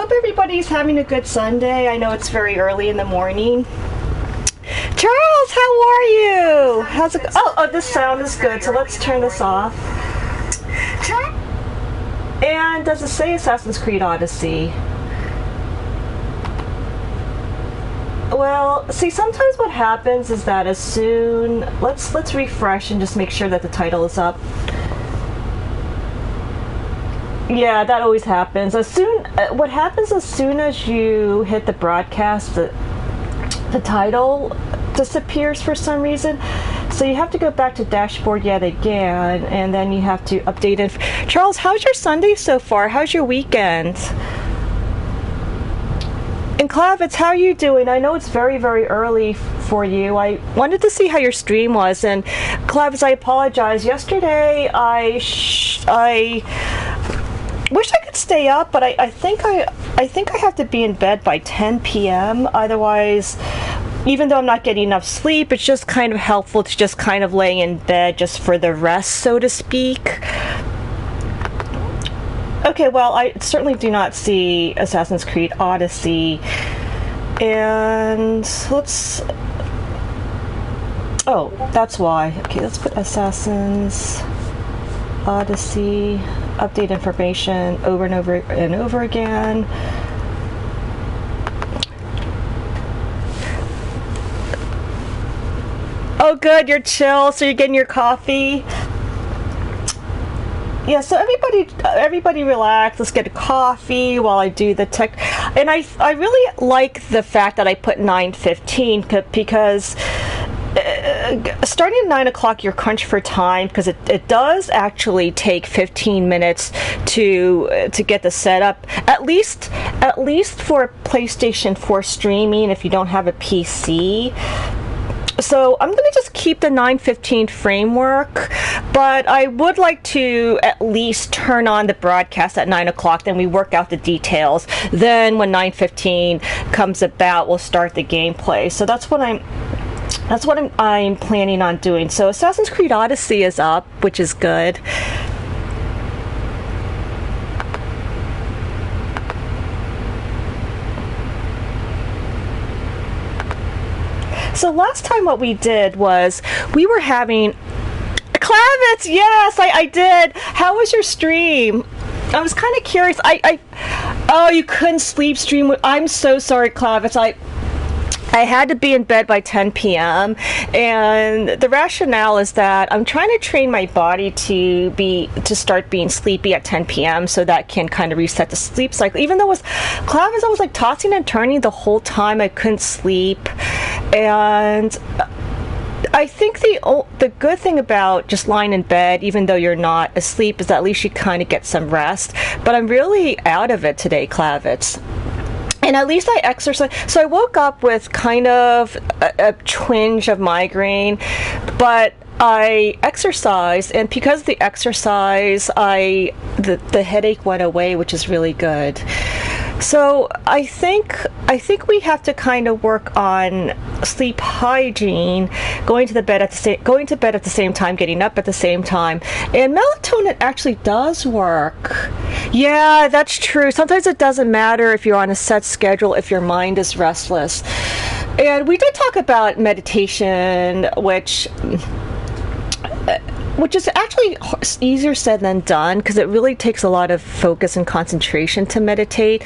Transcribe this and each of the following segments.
hope everybody's having a good Sunday. I know it's very early in the morning. Charles, how are you? How's it? Oh, this sound is good. So let's turn this off. And does it say Assassin's Creed Odyssey? Well, see, sometimes what happens is that as soon let's refresh and just make sure that the title is up. Yeah, that always happens. What happens as soon as you hit the broadcast, the title disappears for some reason. So you have to go back to dashboard yet again, and then you have to update it. Charles, how's your Sunday so far? How's your weekend? And Clavitz, how are you doing? I know it's very, very early for you. I wanted to see how your stream was. And Clavitz, I apologize. Yesterday, I wish I could stay up, but I think I have to be in bed by 10 p.m. Otherwise, even though I'm not getting enough sleep, it's just kind of helpful to just kind of lay in bed just for the rest, so to speak. Okay, well, I certainly do not see Assassin's Creed Odyssey. And let's... Oh, that's why. Okay, let's put Assassin's Odyssey, update information over and over and over again. Oh, good, you're chill, so you're getting your coffee. Yeah, so everybody relax. Let's get a coffee while I do the tech. And I really like the fact that I put 9:15 because starting at 9 o'clock, you're crunched for time because it does actually take 15 minutes to get the setup. At least for PlayStation 4 streaming, if you don't have a PC. So I'm going to just keep the 9:15 framework, but I would like to at least turn on the broadcast at 9 o'clock, then we work out the details. Then when 9:15 comes about, we'll start the gameplay. So that's what I'm planning on doing. So Assassin's Creed Odyssey is up, which is good. So last time what we did was we were having Clavitz. Yes, I did. How was your stream? I was kind of curious. Oh, you couldn't sleep stream. I'm so sorry, Clavitz. I had to be in bed by 10 p.m. and the rationale is that I'm trying to train my body to start being sleepy at 10 p.m. so that can kind of reset the sleep cycle. Even though it was Clavitz, I was like tossing and turning the whole time. I couldn't sleep, and I think the good thing about just lying in bed, even though you're not asleep, is that at least you kind of get some rest. But I'm really out of it today, Clavitz. And at least I exercise. So I woke up with kind of a twinge of migraine, but I exercised, and because of the exercise, the headache went away, which is really good. So I think we have to kind of work on sleep hygiene, going to bed at the same time, getting up at the same time, and melatonin actually does work. Yeah, that's true. Sometimes it doesn't matter if you're on a set schedule if your mind is restless. And we did talk about meditation, which is actually easier said than done because it really takes a lot of focus and concentration to meditate.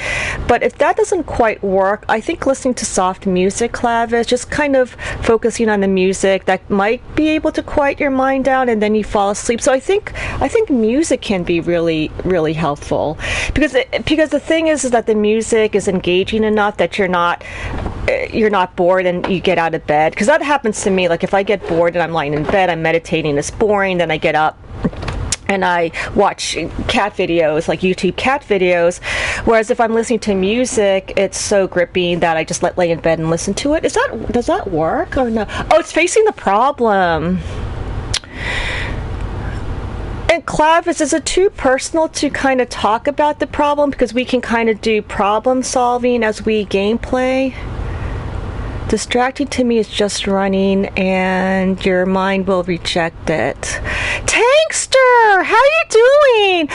But if that doesn't quite work, I think listening to soft music, Clavitz, just kind of focusing on the music, that might be able to quiet your mind down, and then you fall asleep. So I think music can be really, really helpful because the thing is that the music is engaging enough that you're not bored and you get out of bed. Because that happens to me. Like if I get bored and I'm lying in bed, I'm meditating, it's boring, then I get up and I watch cat videos, like YouTube cat videos. Whereas if I'm listening to music, it's so gripping that I just lay in bed and listen to it. Does that work or no? Oh, it's facing the problem. And Clavitz, is it too personal to kind of talk about the problem because we can kind of do problem solving as we gameplay? Distracting to me is just running and your mind will reject it. Tankster, how are you doing?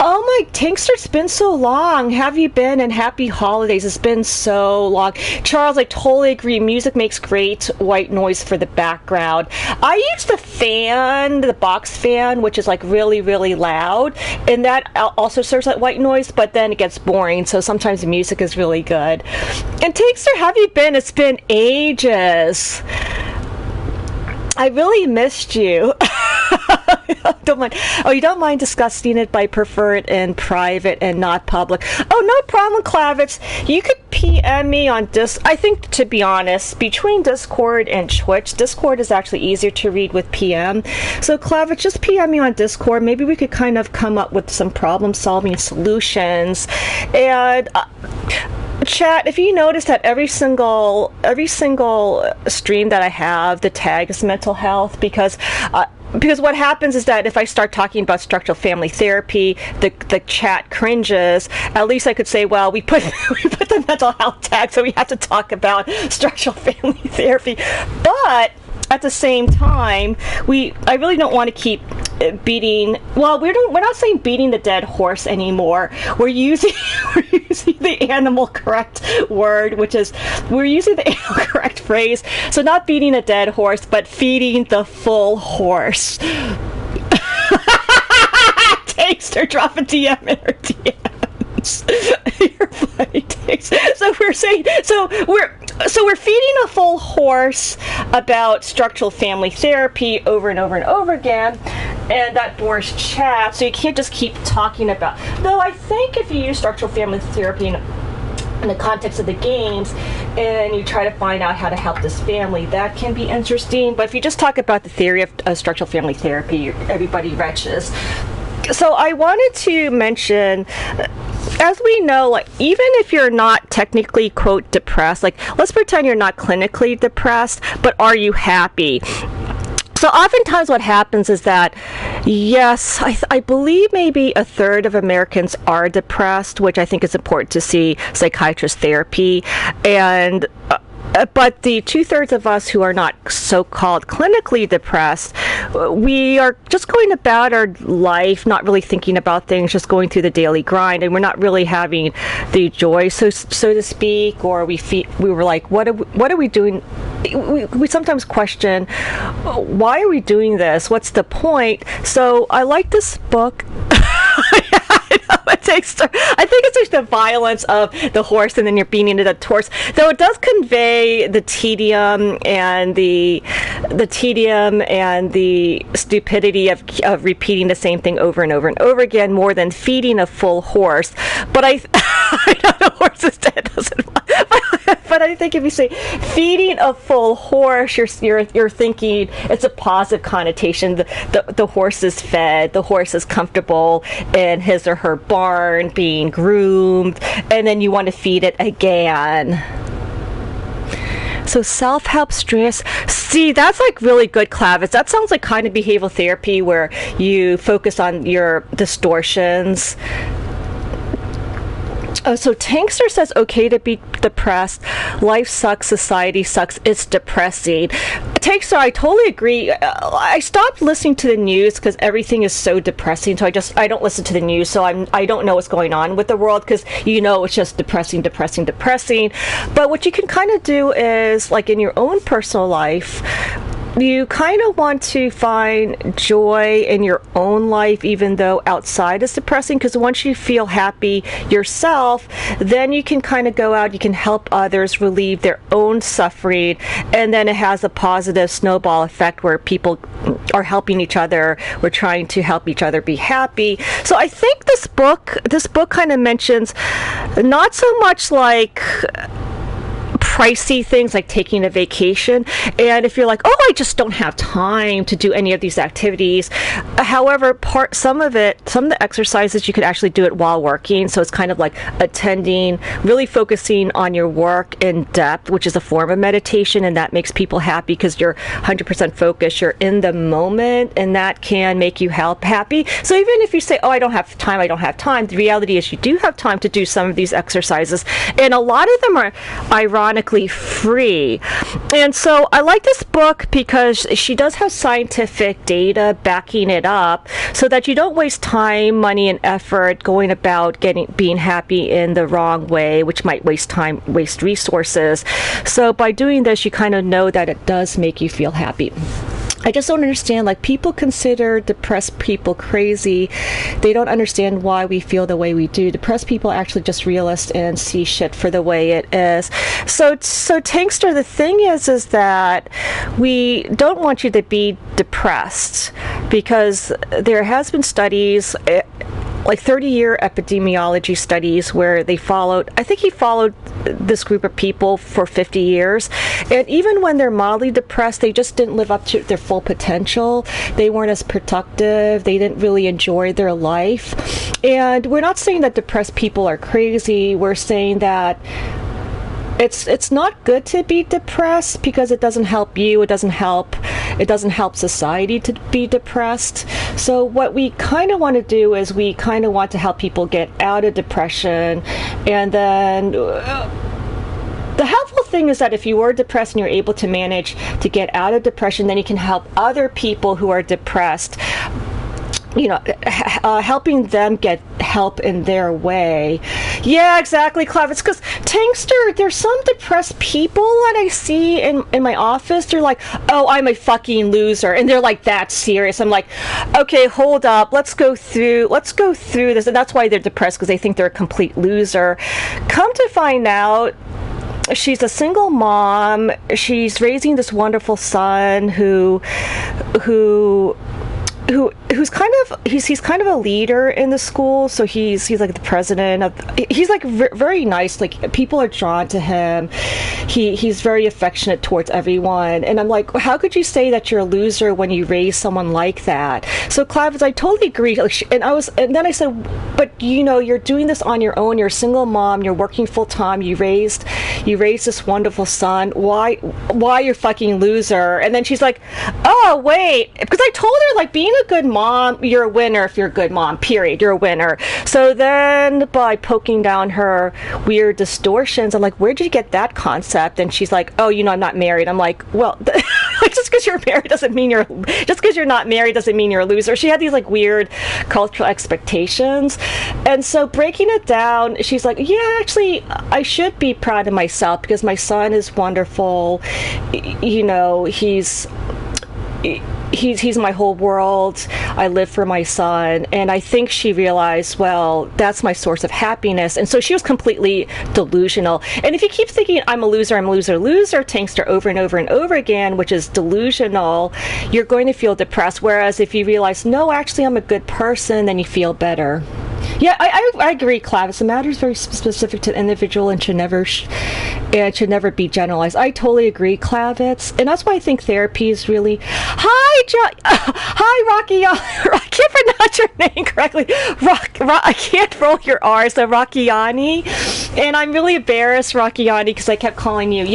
Oh my, Tankster, it's been so long. Have you been? And happy holidays. It's been so long. Charles, I totally agree. Music makes great white noise for the background. I use the fan, the box fan, which is like really, really loud. And that also serves like white noise, but then it gets boring. So sometimes the music is really good. And Tankster, have you been? It's been ages. I really missed you. Don't mind. Oh, you don't mind discussing it, but I prefer it in private and not public. Oh, no problem, Klavitz. You could PM me on I think, to be honest, between Discord and Twitch, Discord is actually easier to read with PM. So, Klavitz, just PM me on Discord. Maybe we could kind of come up with some problem-solving solutions. And chat, if you notice that every single stream that I have, the tag is mental health, because what happens is that if I start talking about structural family therapy, the chat cringes. At least I could say, well, we put the mental health tag, so we have to talk about structural family therapy. But at the same time, I really don't want to keep beating. Well, we're not saying beating the dead horse anymore. We're using the animal correct word, which is we're using the animal correct phrase. So not beating a dead horse, but feeding the full horse. Tankster, drop a DM in her DMs. You're funny, Tankster. So we're feeding a full horse about structural family therapy over and over and over again, and that bores chat, so you can't just keep talking about. Though I think if you use structural family therapy in the context of the games, and you try to find out how to help this family, that can be interesting. But if you just talk about the theory of structural family therapy, everybody retches. So I wanted to mention, as we know, like, even if you're not technically, quote, depressed, like, let's pretend you're not clinically depressed, but are you happy? So oftentimes what happens is that, yes, I believe maybe a third of Americans are depressed, which I think is important to see psychiatrist therapy, and but the 2/3 of us who are not so-called clinically depressed, we are just going about our life, not really thinking about things, just going through the daily grind, and we're not really having the joy, so to speak, or we were like, what are we doing? We sometimes question, why are we doing this? What's the point? So I like this book. I think it's just the violence of the horse, and then you're beating it at the horse. Though it does convey the tedium and the stupidity of repeating the same thing over and over and over again, more than feeding a full horse. But I know the horse is dead, doesn't. But I think if you say feeding a full horse, you're thinking it's a positive connotation. The horse is fed, the horse is comfortable in his or her barn, being groomed, and then you want to feed it again. So self-help stress. See, that's like really good, Klavitz. That sounds like kind of behavioral therapy where you focus on your distortions. Oh, so Tankster says, okay to be depressed. Life sucks. Society sucks. It's depressing. Tankster, I totally agree. I stopped listening to the news because everything is so depressing. So I don't listen to the news. So I don't know what's going on with the world because, it's just depressing. But what you can kind of do is, like in your own personal life, you kind of want to find joy in your own life, even though outside is depressing, because once you feel happy yourself, then you can kind of go out, you can help others relieve their own suffering, and then it has a positive snowball effect where people are helping each other, we're trying to help each other be happy. So I think this book kind of mentions not so much like pricey things like taking a vacation, and if you're like, oh, I just don't have time to do any of these activities. However, some of the exercises you could actually do it while working, so it's kind of like attending, really focusing on your work in depth, which is a form of meditation, and that makes people happy because you're 100% focused, you're in the moment, and that can make you happy. So even if you say, oh, I don't have time, the reality is you do have time to do some of these exercises, and a lot of them are ironically chemically free. And so I like this book because she does have scientific data backing it up so that you don't waste time, money, and effort going about being happy in the wrong way, which might waste time, waste resources. So by doing this, you kind of know that it does make you feel happy. I just don't understand, like, people consider depressed people crazy. They don't understand why we feel the way we do. Depressed people are actually just realists and see shit for the way it is. So Tankster, the thing is that we don't want you to be depressed, because there has been studies, like 30-year epidemiology studies, where they followed, I think he followed this group of people for 50 years, and even when they're mildly depressed, they just didn't live up to their full potential. They weren't as productive. They didn't really enjoy their life. And we're not saying that depressed people are crazy. We're saying that it's not good to be depressed, because it doesn't help you. It doesn't help society to be depressed. So what we kind of want to do is we kind of want to help people get out of depression. And then the helpful thing is that if you are depressed and you're able to manage to get out of depression, then you can help other people who are depressed, helping them get help in their way. Yeah, exactly, Clavis. Because Tankster, there's some depressed people that I see in my office. They're like, "Oh, I'm a fucking loser," and they're like that serious. I'm like, okay, hold up. Let's go through this. And that's why they're depressed, because they think they're a complete loser. Come to find out, she's a single mom. She's raising this wonderful son who's kind of he's kind of a leader in the school. So he's like the president of, he's like very nice, like people are drawn to him. He's very affectionate towards everyone, and I'm like, how could you say that you're a loser when you raise someone like that? So Clavis, I totally agree. And then I said, but you're doing this on your own. You're a single mom, you're working full time, you raised this wonderful son. Why you're fucking loser? And then she's like, oh wait, because I told her, like, being a good mom, you're a winner if you're a good mom, period. You're a winner. So then by poking down her weird distortions, I'm like, where did you get that concept? And she's like, oh, I'm not married. I'm like, well, just because you're married doesn't mean just because you're not married doesn't mean you're a loser. She had these like weird cultural expectations. And so breaking it down, she's like, yeah, actually, I should be proud of myself because my son is wonderful. He's my whole world. I live for my son. And I think she realized, well, that's my source of happiness. And so she was completely delusional. And if you keep thinking, I'm a loser, Tankster, over and over and over again, which is delusional, you're going to feel depressed. Whereas if you realize, no, actually, I'm a good person, then you feel better. Yeah, I agree, Clavis. The matter is very specific to the individual and should never be generalized. I totally agree, Clavis, and that's why I think therapy is really. Hi, Rocky. I can't pronounce your name correctly. I can't roll your R. So Rockiani, and I'm really embarrassed, Rockiani, because I kept calling you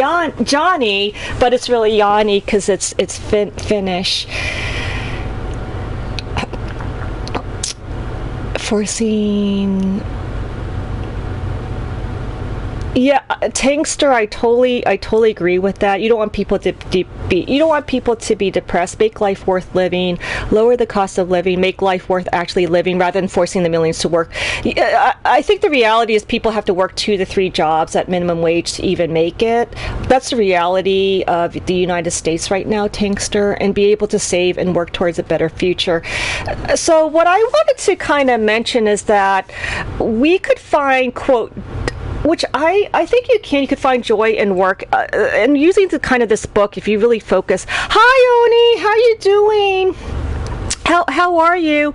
Johnny, but it's really Yanni because it's Finnish. Forcing. Yeah, Tankster, I totally agree with that. You don't want people to be depressed. Make life worth living. Lower the cost of living. Make life worth actually living, rather than forcing the millions to work. I think the reality is people have to work 2 to 3 jobs at minimum wage to even make it. That's the reality of the United States right now, Tankster, and be able to save and work towards a better future. So what I wanted to kind of mention is that we could find, quote, which I think you could find joy in work, and using this book, if you really focus. Hi, Oni, how you doing? How are you?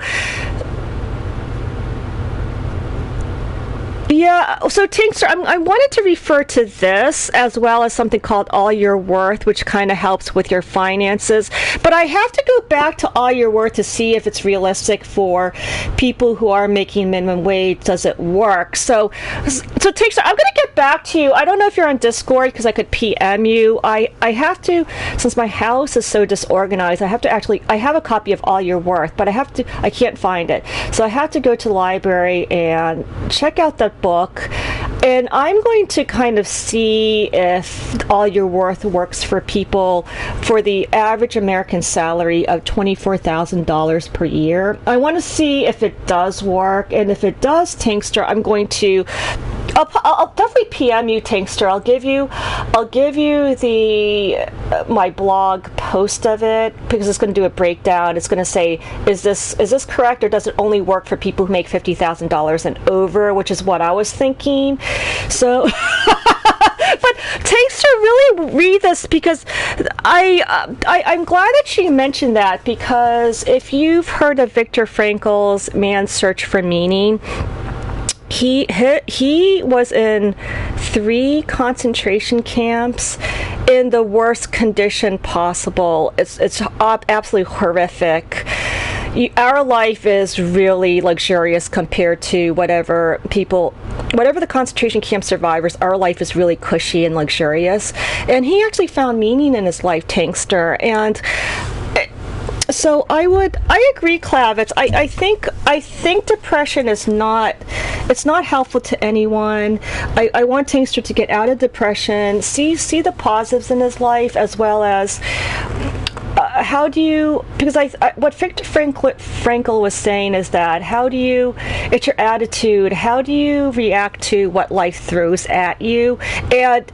Yeah, so Tankster, I wanted to refer to this as well as something called All Your Worth, which kind of helps with your finances. But I have to go back to All Your Worth to see if it's realistic for people who are making minimum wage. Does it work? So Tankster, I'm going to get back to you. I don't know if you're on Discord because I could PM you. I have to, since my house is so disorganized, I have a copy of All Your Worth, but I can't find it. So I have to go to the library and check out the that book, and I'm going to kind of see if All Your Worth works for people for the average American salary of $24,000 per year. I want to see if it does work, and if it does, Tankster, I'm going to I'll definitely PM you, Tankster. I'll give you the my blog post of it, because it's going to do a breakdown. It's going to say, is this correct, or does it only work for people who make $50,000 and over, which is what I was thinking. So, but Tankster, really read this, because I'm glad that she mentioned that, because if you've heard of Viktor Frankl's Man's Search for Meaning, he was in 3 concentration camps in the worst condition possible. It's absolutely horrific. Our life is really luxurious compared to whatever the concentration camp survivors. Our life is really cushy and luxurious. And he actually found meaning in his life, Tankster. And so I agree, Klavitz. I think depression is not helpful to anyone. I want Tankster to get out of depression, see the positives in his life, as well as how do you, because what Viktor Frankl was saying is that it's your attitude, how do you react to what life throws at you, and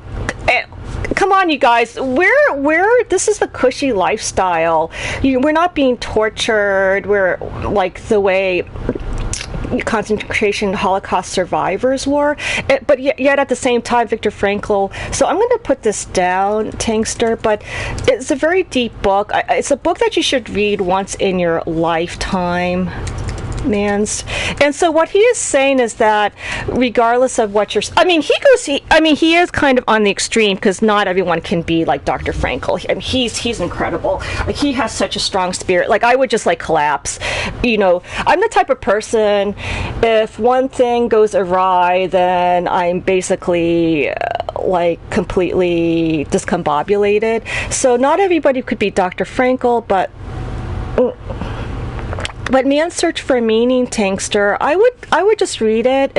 come on, you guys, this is the cushy lifestyle. We're not being tortured. We're like the way concentration Holocaust survivors were, but yet at the same time, Viktor Frankl. So I'm going to put this down, Tankster, but it's a very deep book. It's a book that you should read once in your lifetime. And so what he is saying is that regardless of what he is kind of on the extreme, because not everyone can be like Dr. Frankl. I mean, he's incredible. Like, he has such a strong spirit. Like, I would just like collapse. I'm the type of person, if one thing goes awry, then I'm basically like completely discombobulated. So not everybody could be Dr. Frankl, but Man's Search for Meaning, Tankster, I would just read it.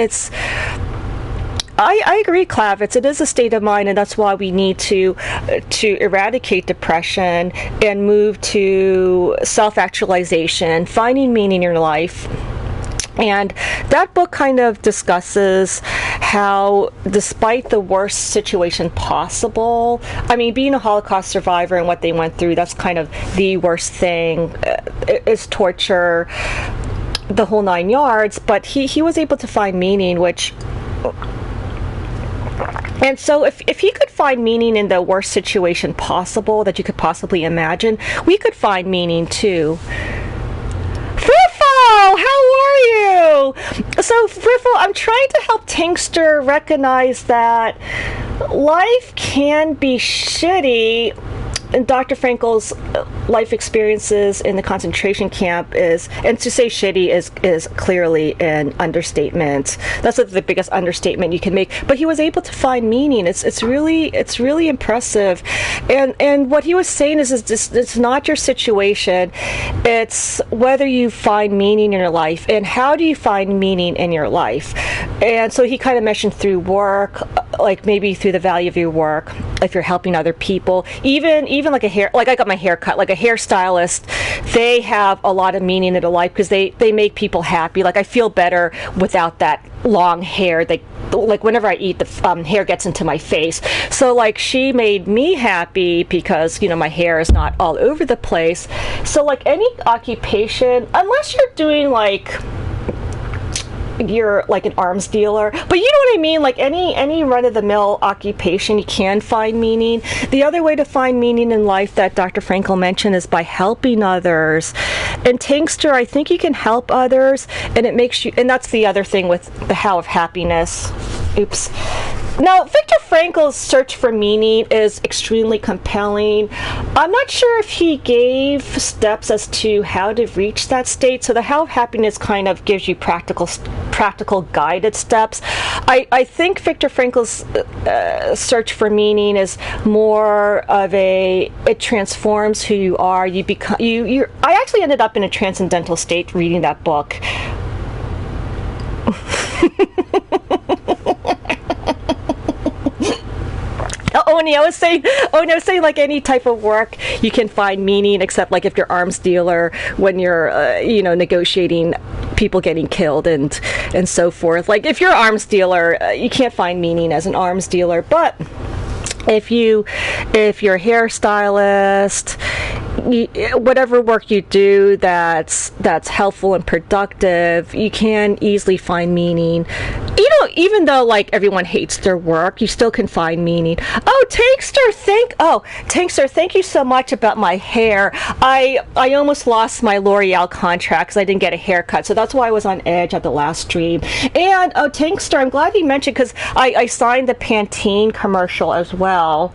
I agree, Klavitz. It is a state of mind, and that's why we need to eradicate depression and move to self-actualization, finding meaning in your life. And that book kind of discusses how, despite the worst situation possible, I mean, being a Holocaust survivor and what they went through, that's kind of the worst thing, is torture, the whole 9 yards, but he was able to find meaning, and so if he could find meaning in the worst situation possible that you could possibly imagine, we could find meaning too. Friffle, how are you? So, Friffle, I'm trying to help Tankster recognize that life can be shitty. And Dr. Frankl's life experiences in the concentration camp and to say shitty is clearly an understatement. That's the biggest understatement you can make. But he was able to find meaning. It's really impressive. And what he was saying is it's not your situation. It's whether you find meaning in your life, and how do you find meaning in your life. And so he kind of mentioned through work, like maybe through the value of your work, if you're helping other people, even like I got my hair cut, like a hairstylist, they have a lot of meaning in their life because they make people happy. Like, I feel better without that long hair. Like whenever I eat, the hair gets into my face. So like, she made me happy because, my hair is not all over the place. So like, any occupation, unless you're doing like, you're like an arms dealer, but you know what I mean, like any run-of-the-mill occupation, you can find meaning. The other way to find meaning in life that Dr. Frankl mentioned is by helping others. And Tankster, I think you can help others, and it makes you, and that's the other thing with the How of Happiness. Oops. Now, Viktor Frankl's search for meaning is extremely compelling. I'm not sure if he gave steps as to how to reach that state. So the How of Happiness kind of gives you practical guided steps. I think Viktor Frankl's search for meaning is more of it transforms who you are. You become I actually ended up in a transcendental state reading that book. Oni, I was saying like any type of work you can find meaning, except like if you're arms dealer, when you're negotiating people getting killed and so forth. Like if you're an arms dealer, you can't find meaning as an arms dealer. But if you're a hairstylist, whatever work you do that's helpful and productive, you can easily find meaning. Even though like everyone hates their work, you still can find meaning. Tankster, thank you so much about my hair. I almost lost my L'Oreal contract because I didn't get a haircut, so that's why I was on edge at the last stream. And Tankster, I'm glad you mentioned, because I signed the Pantene commercial as well.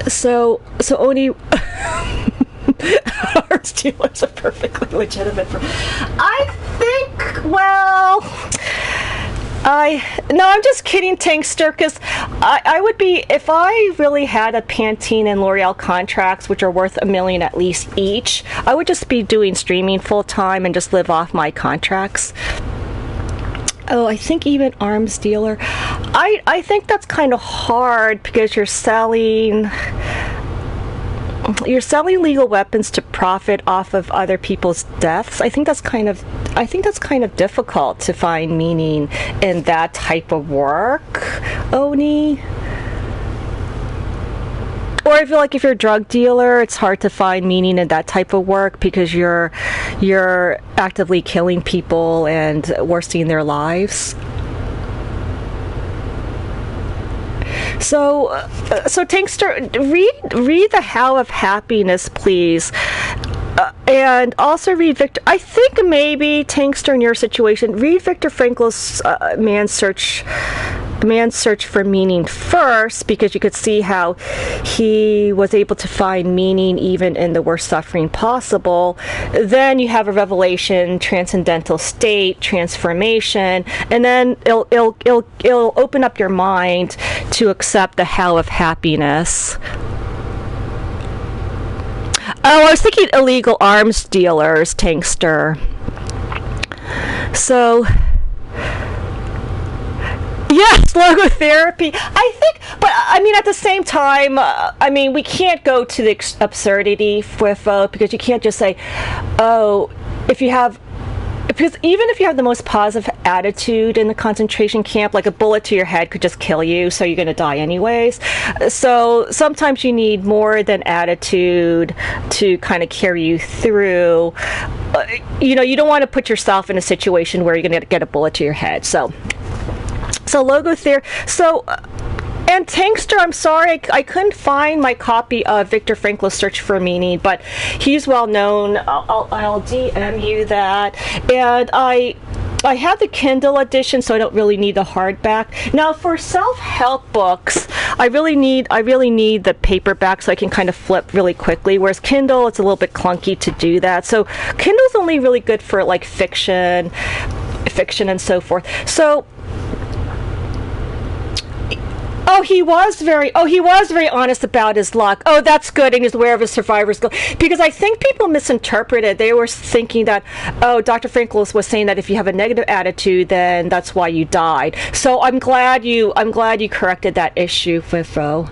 So Oni, arms dealers are perfectly legitimate. I'm just kidding, Tankster, because I would be, if I really had a Pantene and L'Oreal contracts, which are worth $1 million at least each, I would just be doing streaming full time and just live off my contracts. Oh, I think even arms dealer. I think that's kind of hard because you're selling legal weapons to profit off of other people's deaths. I think that's kind of difficult to find meaning in that type of work, Oni. Or I feel like if you're a drug dealer, it's hard to find meaning in that type of work because you're actively killing people and worsening their lives. So Tankster, read The How of Happiness, please. And also read Viktor. I think maybe, Tankster, in your situation, read Viktor Frankl's Man's Search for Meaning first, because you could see how he was able to find meaning even in the worst suffering possible. Then you have a revelation, transcendental state, transformation, and then it'll open up your mind to accept the How of Happiness. Oh, I was thinking illegal arms dealers, Tankster. So, yes, logotherapy. I think, but I mean, at the same time, we can't go to the absurdity with because you can't just say, because even if you have the most positive attitude in the concentration camp, like a bullet to your head could just kill you, so you're going to die anyways. So sometimes you need more than attitude to kind of carry you through. You don't want to put yourself in a situation where you're going to get a bullet to your head. So logotherapy. And Tankster, I'm sorry, I couldn't find my copy of Viktor Frankl's Search for Meaning, but he's well known. I'll DM you that. And I have the Kindle edition, so I don't really need the hardback. Now, for self-help books, I really need the paperback so I can kind of flip really quickly. Whereas Kindle, it's a little bit clunky to do that. So Kindle's only really good for like fiction and so forth. So. He was very honest about his luck. Oh, that's good, and he's aware of his survivor's guilt. Because I think people misinterpreted. They were thinking that, Dr. Frankl was saying that if you have a negative attitude, then that's why you died. So I'm glad you corrected that issue, Fifo.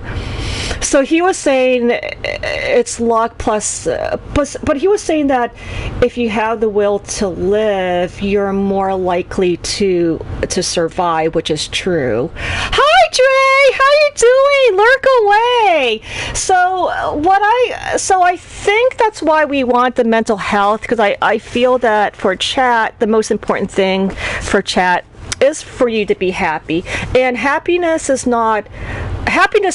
So he was saying it's luck plus, but he was saying that if you have the will to live, you're more likely to survive, which is true. Hi, Dre, how you doing? Lurk away. So I think that's why we want the mental health, because I feel that for chat, the most important thing for chat is for you to be happy. And happiness is not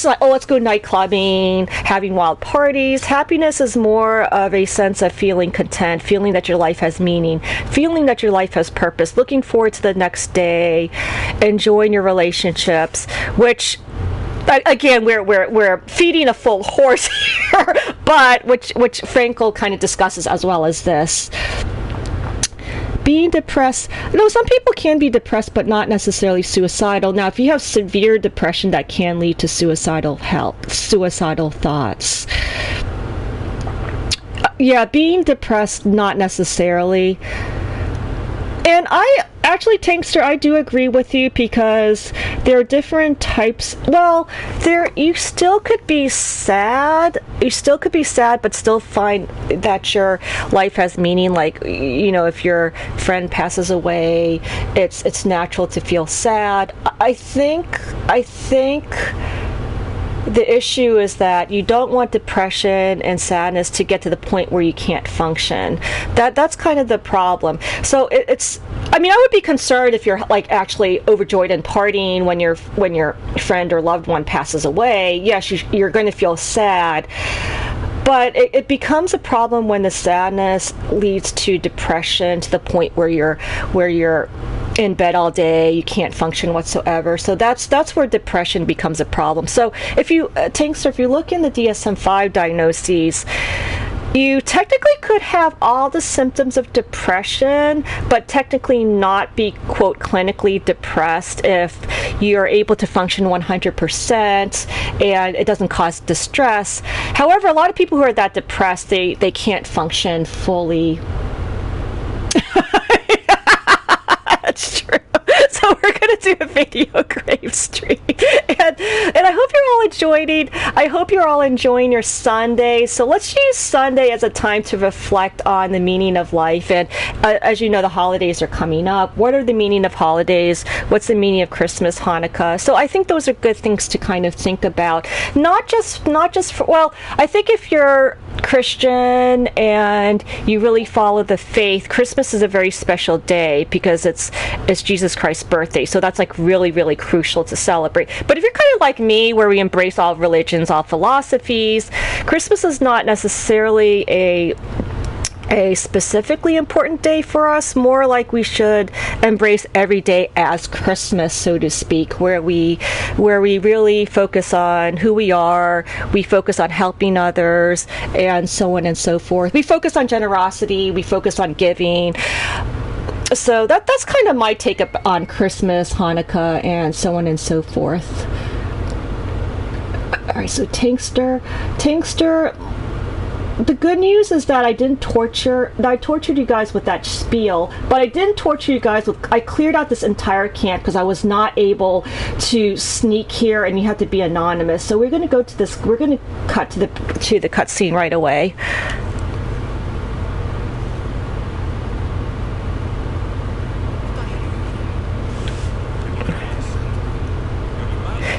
like, let's go night clubbing, having wild parties. Happiness is more of a sense of feeling content, feeling that your life has meaning, feeling that your life has purpose, looking forward to the next day, enjoying your relationships, which again, we're feeding a full horse here, but which Frankl kind of discusses as well as this. Being depressed, some people can be depressed but not necessarily suicidal. Now, if you have severe depression, that can lead to suicidal thoughts. Being depressed, not necessarily. And actually, Tankster, I do agree with you because there are different types. Well, you still could be sad. You still could be sad, but still find that your life has meaning. Like, if your friend passes away, it's natural to feel sad. I think the issue is that you don't want depression and sadness to get to the point where you can't function. That's kind of the problem. So I would be concerned if you're like actually overjoyed and partying when your friend or loved one passes away. Yes, you're going to feel sad. But it becomes a problem when the sadness leads to depression to the point where you're in bed all day, you can't function whatsoever. So that's where depression becomes a problem. So if you look in the DSM-5 diagnoses, you technically could have all the symptoms of depression, but technically not be, quote, clinically depressed if you're able to function 100% and it doesn't cause distress. However, a lot of people who are that depressed, they can't function fully. That's true. So we're going to do a video grave stream. And I hope you're all enjoying. I hope you're all enjoying your Sunday. So let's use Sunday as a time to reflect on the meaning of life. And as you know, the holidays are coming up. What are the meaning of holidays? What's the meaning of Christmas, Hanukkah? So I think those are good things to kind of think about. Not just for, well, I think if you're Christian and you really follow the faith, Christmas is a very special day because it's Jesus Christ's birthday. So that's like really, really crucial to celebrate. But if you're kind of like me, where we embrace all religions, all philosophies, Christmas is not necessarily a specifically important day for us. More like we should embrace every day as Christmas, so to speak, where we really focus on who we are, we focus on helping others, and so on and so forth. We focus on generosity, we focus on giving. So that's kind of my take up on Christmas, Hanukkah, and so on and so forth. All right, so Tankster, the good news is that I tortured you guys with that spiel, but I didn't torture you guys I cleared out this entire camp because I was not able to sneak here and you have to be anonymous. So we're going to cut to the cutscene right away.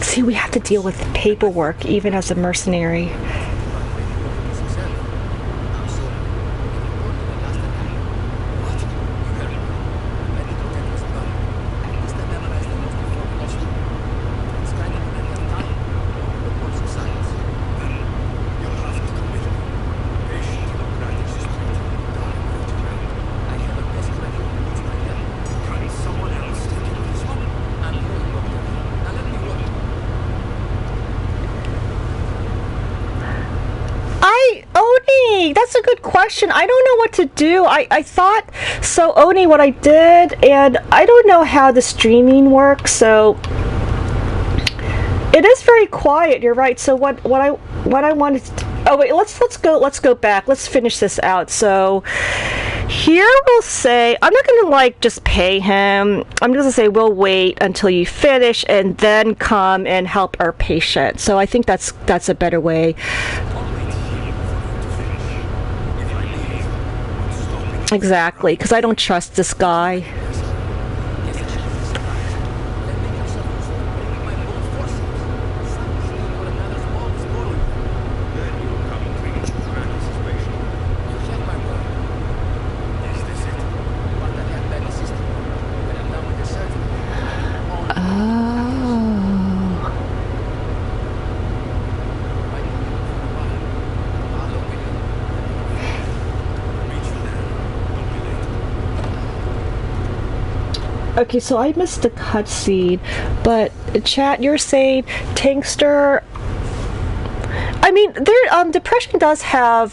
See, we have to deal with paperwork even as a mercenary. That's a good question. I don't know what to do. I thought, so Oni, what I did, and I don't know how the streaming works, so it is very quiet, you're right. So what I wanted to, oh wait, let's go back. Let's finish this out. So here we'll say, I'm not going to just pay him. I'm just going to say we'll wait until you finish and then come and help our patient. So I think that's a better way. Exactly, because I don't trust this guy. Okay, so I missed the cutscene, but chat, you're saying Tankster. I mean, depression does have,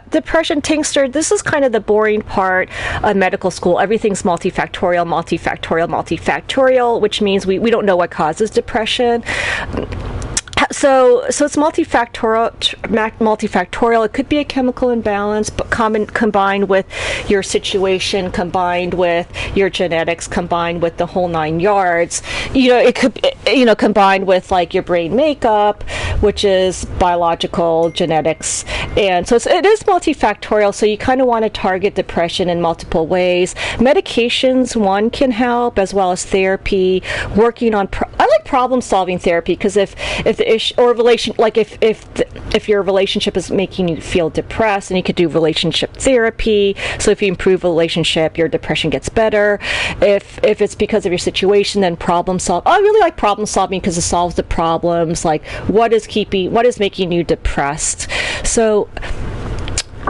depression, Tankster. This is kind of the boring part of medical school. Everything's multifactorial, which means we don't know what causes depression. So it's multifactorial. It could be a chemical imbalance, but combined with your situation, combined with your genetics, combined with the whole 9 yards. It could, combined with like your brain makeup, which is biological genetics, and so it is multifactorial. So you kind of want to target depression in multiple ways. Medications, one, can help, as well as therapy. Working on I like problem-solving therapy, because if the issue or relation, like if your relationship is making you feel depressed, and you could do relationship therapy. So if you improve a relationship, your depression gets better. If it's because of your situation, then problem solve. I really like problem solving because it solves the problems. Like what is making you depressed. So,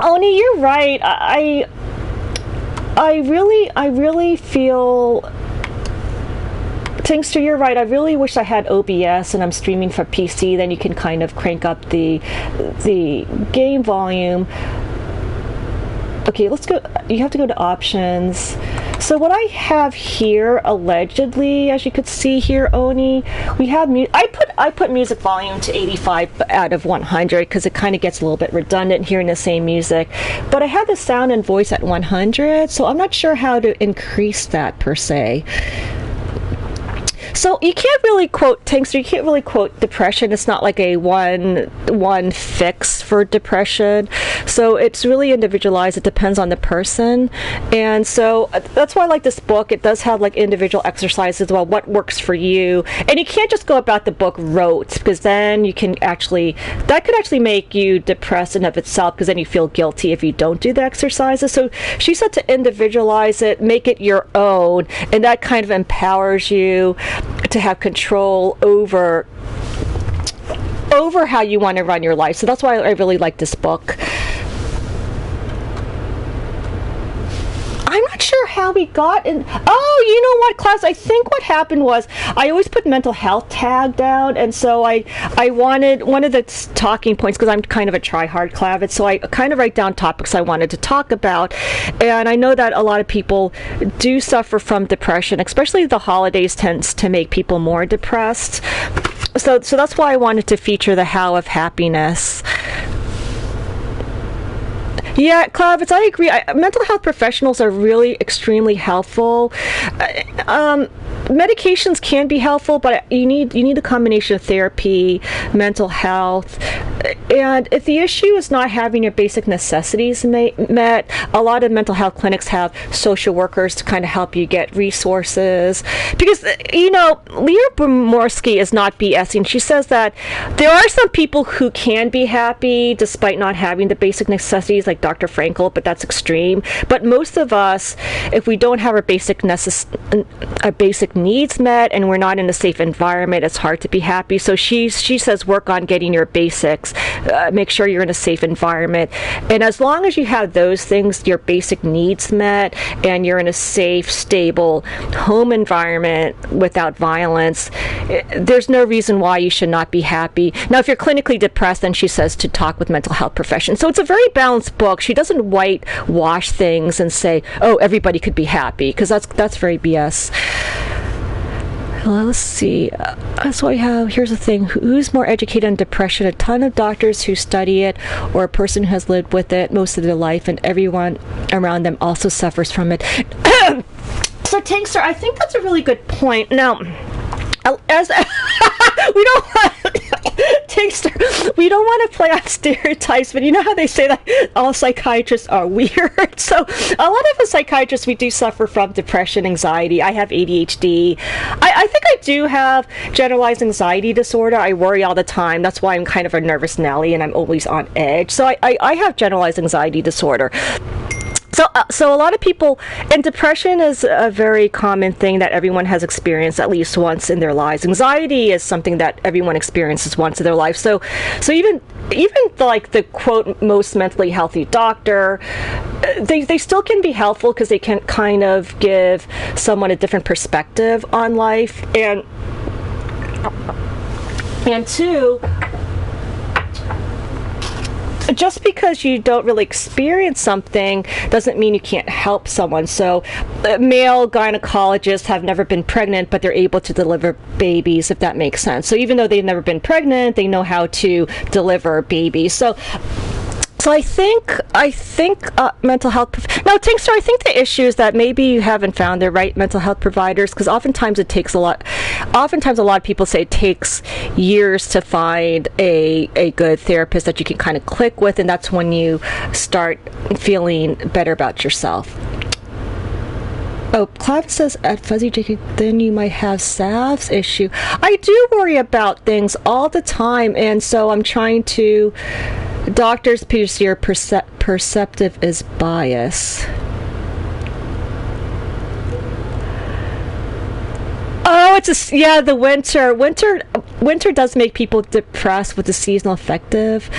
Oni, you're right. I really feel. Tingster, you're right. I really wish I had OBS and I'm streaming from PC. Then you can kind of crank up the game volume. Okay, let's go. You have to go to options. So what I have here, allegedly, as you could see here, Oni, we have I put music volume to 85 out of 100 because it kind of gets a little bit redundant hearing the same music. But I have the sound and voice at 100, so I'm not sure how to increase that per se. So you can't really quote Tankster. You can't really quote depression. It's not like a one fix for depression. So it's really individualized. It depends on the person, and so that's why I like this book. It does have like individual exercises. Well, what works for you, and you can't just go about the book rote, because then you can that could actually make you depressed in of itself, because then you feel guilty if you don't do the exercises. So she said to individualize it, make it your own, and that kind of empowers you to have control over how you want to run your life. So that's why I really like this book. I'm not sure how we got in. Oh, you know what, class? I think what happened was I always put mental health tag down, and so I wanted one of the talking points, because I'm kind of a try-hard clavit, so I kind of write down topics I wanted to talk about. And I know that a lot of people do suffer from depression, especially the holidays tends to make people more depressed. So that's why I wanted to feature the how of happiness. Yeah, Clavitz, I agree. Mental health professionals are really extremely helpful. Medications can be helpful, but you need a combination of therapy, mental health, and if the issue is not having your basic necessities met, a lot of mental health clinics have social workers to kind of help you get resources. Because, Leah Brimorsky is not BSing. She says that there are some people who can be happy despite not having the basic necessities, like Dr. Frankel, but that's extreme. But most of us, if we don't have our basic needs met and we're not in a safe environment, it's hard to be happy. So she says work on getting your basics, make sure you're in a safe environment, and as long as you have those things, your basic needs met, and you're in a safe, stable home environment without violence, there's no reason why you should not be happy. Now, if you're clinically depressed, then she says to talk with mental health professionals. So it's a very balanced book. She doesn't whitewash things and say, oh, everybody could be happy, because that's very BS. Well, let's see. So here's the thing. Who's more educated on depression? A ton of doctors who study it, or a person who has lived with it most of their life, and everyone around them also suffers from it. So, Tankster, I think that's a really good point. Now, as we don't Tankster, we don't want to play on stereotypes, but you know how they say that all psychiatrists are weird? So a lot of the psychiatrists, we do suffer from depression, anxiety. I have ADHD. I think I do have generalized anxiety disorder. I worry all the time. That's why I'm kind of a nervous Nelly and I'm always on edge. So I have generalized anxiety disorder. So a lot of people, and depression is a very common thing that everyone has experienced at least once in their lives. Anxiety is something that everyone experiences once in their life. So even like the quote most mentally healthy doctor, they still can be helpful because they can kind of give someone a different perspective on life, and two, just because you don't really experience something doesn't mean you can't help someone. So male gynecologists have never been pregnant, but they're able to deliver babies, if that makes sense. So even though they've never been pregnant, they know how to deliver babies. So I think mental health. No, Tinkster, I think the issue is that maybe you haven't found the right mental health providers, because oftentimes it takes a lot. Oftentimes, a lot of people say it takes years to find a good therapist that you can kind of click with, and that's when you start feeling better about yourself. Oh, Clav says at Fuzzy Jake, then you might have Sav's issue. I do worry about things all the time, and so I'm trying to. Doctors your perceptive is bias. Oh, the winter. Winter does make people depressed with the seasonal affective.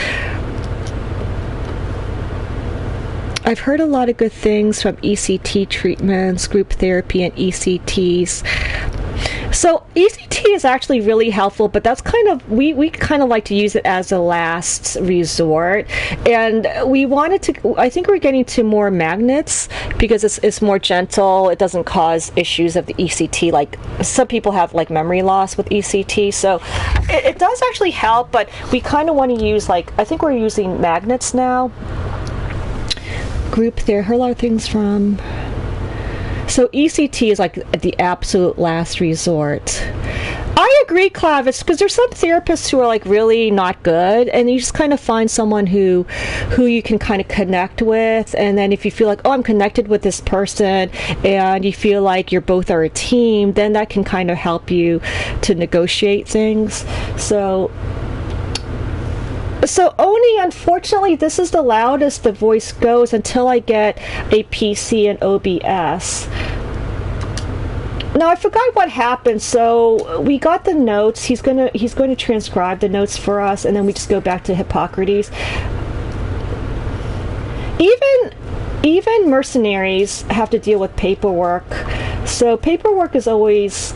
I've heard a lot of good things from ECT treatments, group therapy, and ECTs. So ECT is actually really helpful, but that's kind of, we kind of like to use it as a last resort. And we wanted to, I think we're getting to more magnets because it's more gentle. It doesn't cause issues of the ECT. Like some people have like memory loss with ECT. So it does actually help, but we kind of want to use I think we're using magnets now. Group there, heard a lot of things from. So ECT is like the absolute last resort. I agree, Clavis, because there's some therapists who are like really not good, and you just kind of find someone who you can kind of connect with, and then if you feel like, oh, I'm connected with this person, and you feel like you're both are a team, then that can kind of help you to negotiate things. So Oni, unfortunately, this is the loudest the voice goes until I get a PC and OBS. Now I forgot what happened. So we got the notes. He's going to transcribe the notes for us, and then we just go back to Hippocrates. Even mercenaries have to deal with paperwork. So paperwork is always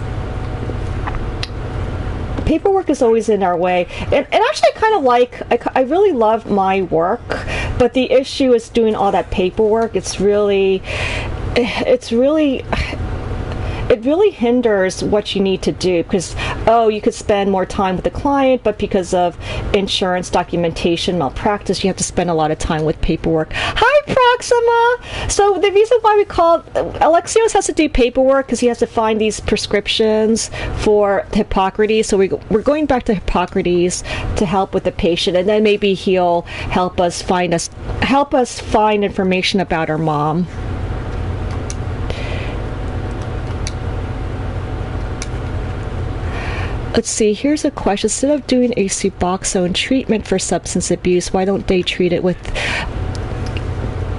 in our way, and actually kind of I really love my work, but the issue is doing all that paperwork. It really hinders what you need to do, because you could spend more time with the client, but because of insurance documentation malpractice, you have to spend a lot of time with paperwork. Hi, Proxima! So the reason why we call Alexios has to do paperwork because he has to find these prescriptions for Hippocrates. So we're going back to Hippocrates to help with the patient, and then maybe he'll help us find information about our mom. Let's see, here's a question. Instead of doing a Suboxone treatment for substance abuse, why don't they treat it with...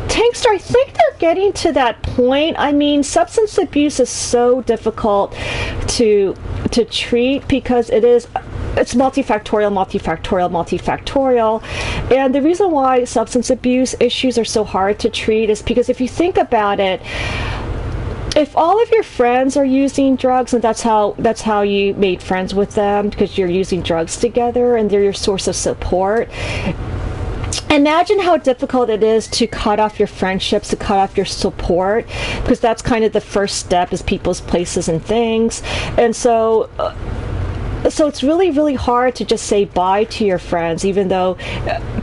Tankster, I think they're getting to that point. I mean, substance abuse is so difficult to treat because it's multifactorial. And the reason why substance abuse issues are so hard to treat is because if you think about it, if all of your friends are using drugs, and that's how you made friends with them, because you're using drugs together and they're your source of support, imagine how difficult it is to cut off your friendships, to cut off your support, because that's kind of the first step, is people's places and things. And so it's really, really hard to just say bye to your friends, even though,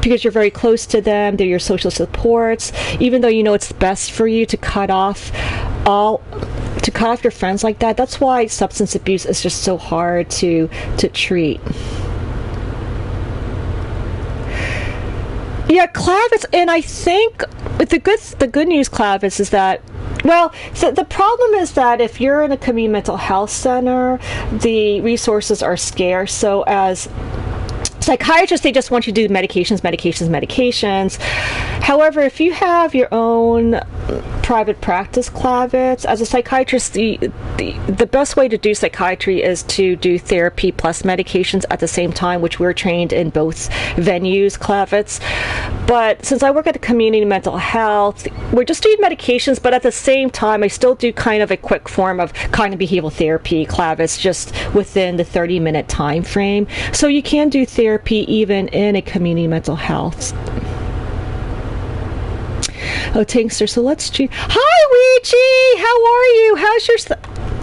because you're very close to them, they're your social supports, even though you know it's best for you to cut off your friends like that. That's why substance abuse is just so hard to treat. Yeah, Clavis, and I think the good news, Clavis, is that, well, so the problem is that if you're in a community mental health center, the resources are scarce. So as psychiatrists, they just want you to do medications. However, if you have your own private practice, Clavitz, as a psychiatrist, the best way to do psychiatry is to do therapy plus medications at the same time, which we're trained in both venues, Clavitz. But since I work at the community mental health, we're just doing medications, but at the same time, I still do kind of a quick form of cognitive behavioral therapy, Clavitz, just within the 30-minute time frame. So you can do therapy even in a community mental health. Oh, Tankster, so let's see. Hi, Ouija! How are you?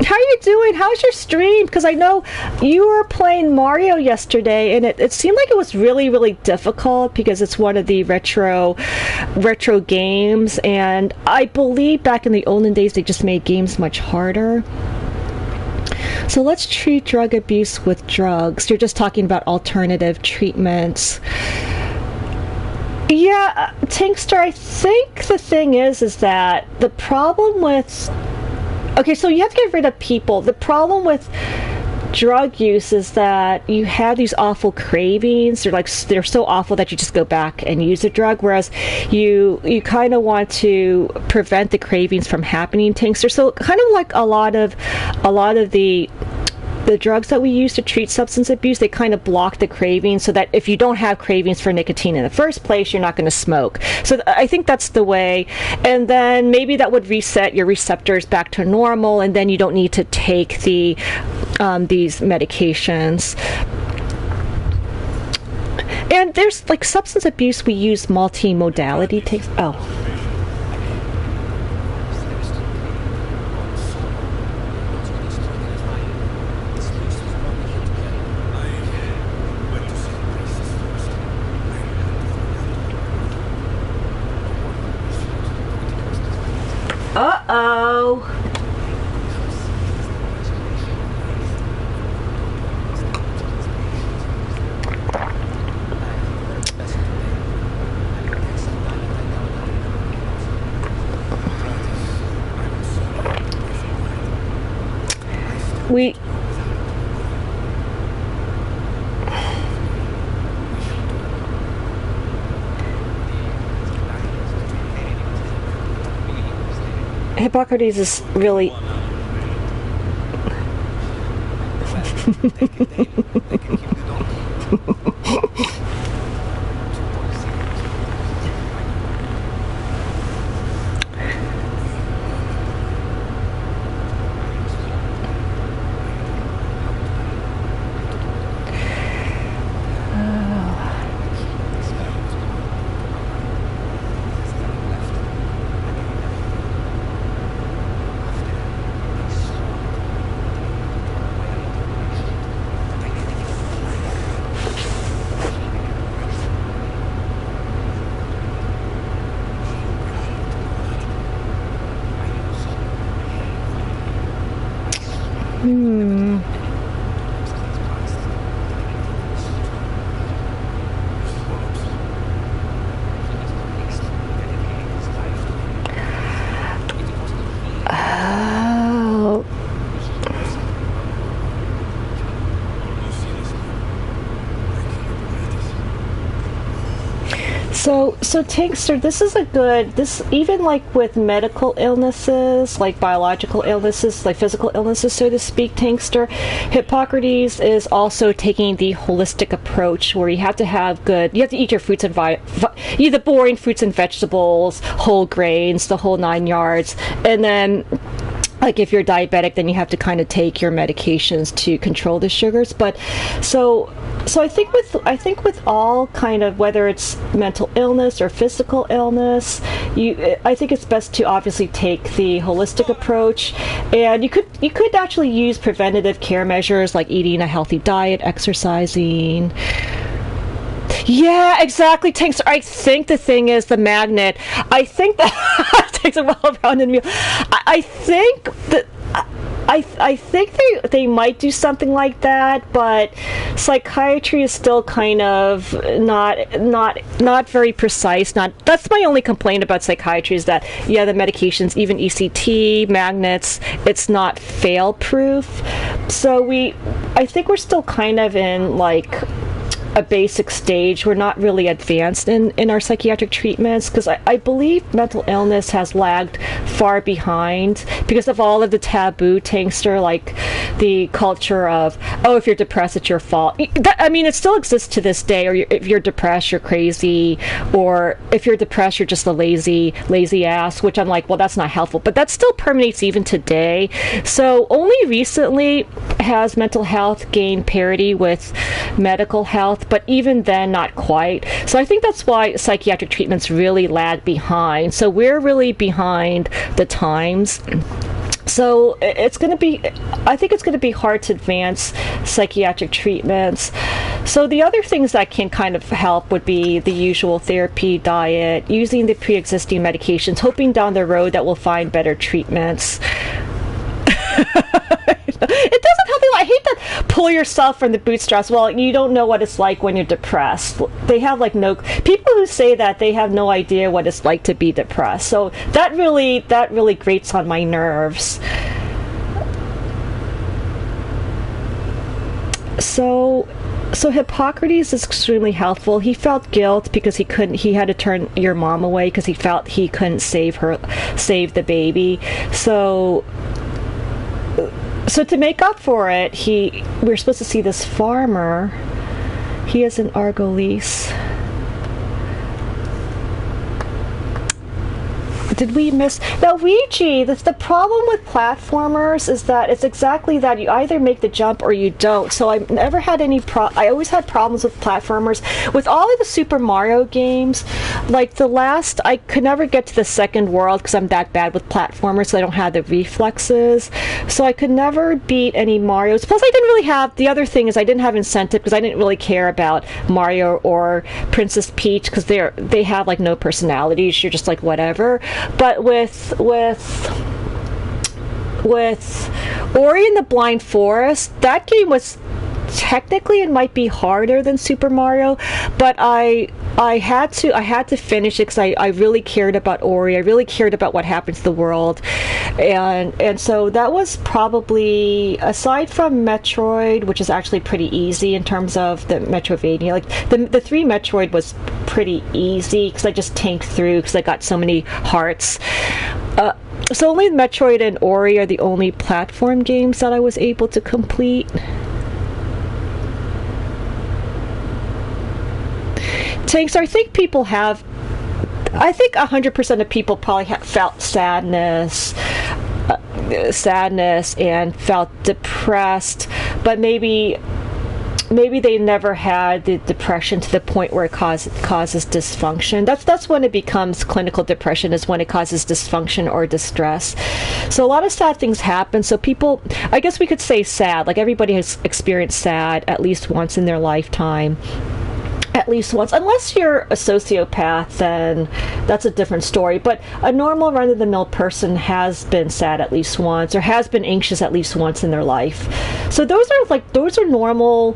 How are you doing? How's your stream? Because I know you were playing Mario yesterday, and it seemed like it was really, really difficult because it's one of the retro games, and I believe back in the olden days they just made games much harder. So let's treat drug abuse with drugs. You're just talking about alternative treatments. Yeah, Tankster, I think the thing is that the problem with... Okay, so you have to get rid of people. The problem with drug use is that you have these awful cravings. They're so awful that you just go back and use a drug, whereas you kind of want to prevent the cravings from happening, Tankster. So kind of like a lot of the drugs that we use to treat substance abuse, they kind of block the cravings so that if you don't have cravings for nicotine in the first place, you're not going to smoke. So I think that's the way. And then maybe that would reset your receptors back to normal, and then you don't need to take these medications. And there's like substance abuse, we use multi-modality takes. Oh. Uh-oh. We... Hippocrates is really... So Tankster, this is a good, even like with medical illnesses, like biological illnesses, like physical illnesses, so to speak, Tankster, Hippocrates is also taking the holistic approach where you have to eat your fruits and eat the boring fruits and vegetables, whole grains, the whole 9 yards, and then like if you're diabetic, then you have to kind of take your medications to control the sugars. But so I think with all kind of, whether it's mental illness or physical illness, I think it's best to obviously take the holistic approach, and you could actually use preventative care measures like eating a healthy diet, exercising. Yeah, exactly, Tanks. I think the thing is the magnet. I think that takes a while around in me. I think that I think they might do something like that, but psychiatry is still kind of not very precise. That's my only complaint about psychiatry, is that the medications, even ECT, magnets, it's not fail proof. So I think we're still kind of in like a basic stage. We're not really advanced in our psychiatric treatments, because I believe mental illness has lagged far behind because of all of the taboo, Tankster, like the culture of, oh, if you're depressed, it's your fault. It still exists to this day, or if you're depressed, you're crazy, or if you're depressed, you're just a lazy ass, which I'm like, well, that's not helpful, but that still permeates even today. So only recently has mental health gained parity with medical health, but even then, not quite. So I think that's why psychiatric treatments really lag behind. So we're really behind the times. So it's going to be, I think it's going to be hard to advance psychiatric treatments. So the other things that can kind of help would be the usual therapy, diet, using the pre-existing medications, hoping down the road that we'll find better treatments. It doesn't help you. I hate that pull yourself from the bootstraps. Well, you don't know what it's like when you're depressed. They have like no, people who say that, they have no idea what it's like to be depressed. So that really grates on my nerves. So Hippocrates is extremely helpful. He felt guilt because he had to turn your mom away because he felt he couldn't save the baby. So to make up for it, we're supposed to see this farmer. He is an Argolis. Did we miss? Now, Ouija, the problem with platformers is that it's exactly that. You either make the jump or you don't. So I've never had I always had problems with platformers. With all of the Super Mario games, like I could never get to the second world because I'm that bad with platformers, so I don't have the reflexes. So I could never beat any Marios. Plus, I didn't really have, the other thing is I didn't have incentive because I didn't really care about Mario or Princess Peach because they have like no personalities. You're just like whatever. But with Ori and the Blind Forest, that game was technically, it might be harder than Super Mario, but I had to finish it because I really cared about Ori. I really cared about what happened to the world, and so that was probably, aside from Metroid, which is actually pretty easy in terms of the Metroidvania. Like the 3 Metroid was pretty easy because I just tanked through because I got so many hearts. So only Metroid and Ori are the only platform games that I was able to complete. So I think people have, I think 100% of people probably felt sadness and felt depressed, but maybe they never had the depression to the point where it causes dysfunction. That's when it becomes clinical depression, is when it causes dysfunction or distress. So a lot of sad things happen. So people, I guess we could say sad, like everybody has experienced sad at least once in their lifetime. At least once. Unless you're a sociopath, then that's a different story. But a normal run-of-the-mill person has been sad at least once, or has been anxious at least once in their life. So those are normal